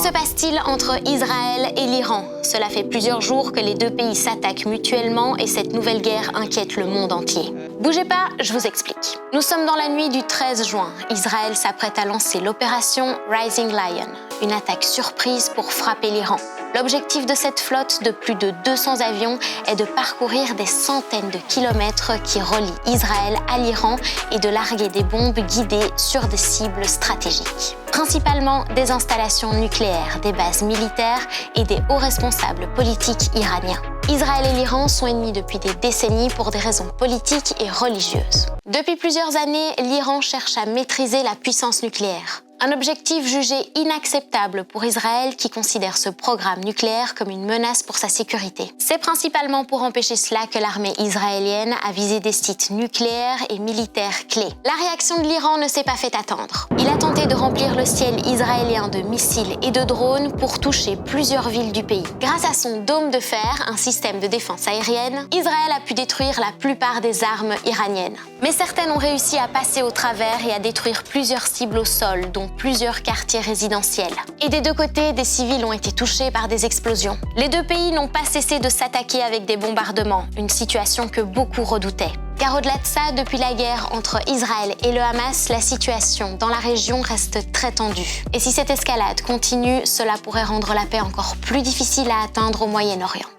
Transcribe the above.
se passe-t-il entre Israël et l'Iran? Cela fait plusieurs jours que les deux pays s'attaquent mutuellement et cette nouvelle guerre inquiète le monde entier. Bougez pas, je vous explique. Nous sommes dans la nuit du 13 juin. Israël s'apprête à lancer l'opération Rising Lion, une attaque surprise pour frapper l'Iran. L'objectif de cette flotte de plus de 200 avions est de parcourir des centaines de kilomètres qui relient Israël à l'Iran et de larguer des bombes guidées sur des cibles stratégiques. Principalement des installations nucléaires, des bases militaires et des hauts responsables politiques iraniens. Israël et l'Iran sont ennemis depuis des décennies pour des raisons politiques et religieuses. Depuis plusieurs années, l'Iran cherche à maîtriser la puissance nucléaire. Un objectif jugé inacceptable pour Israël qui considère ce programme nucléaire comme une menace pour sa sécurité. C'est principalement pour empêcher cela que l'armée israélienne a visé des sites nucléaires et militaires clés. La réaction de l'Iran ne s'est pas fait attendre. Il a tenté de remplir le ciel israélien de missiles et de drones pour toucher plusieurs villes du pays. Grâce à son dôme de fer, un système de défense aérienne, Israël a pu détruire la plupart des armes iraniennes. Mais certaines ont réussi à passer au travers et à détruire plusieurs cibles au sol, dont plusieurs quartiers résidentiels. Et des deux côtés, des civils ont été touchés par des explosions. Les deux pays n'ont pas cessé de s'attaquer avec des bombardements, une situation que beaucoup redoutaient. Car au-delà de ça, depuis la guerre entre Israël et le Hamas, la situation dans la région reste très tendue. Et si cette escalade continue, cela pourrait rendre la paix encore plus difficile à atteindre au Moyen-Orient.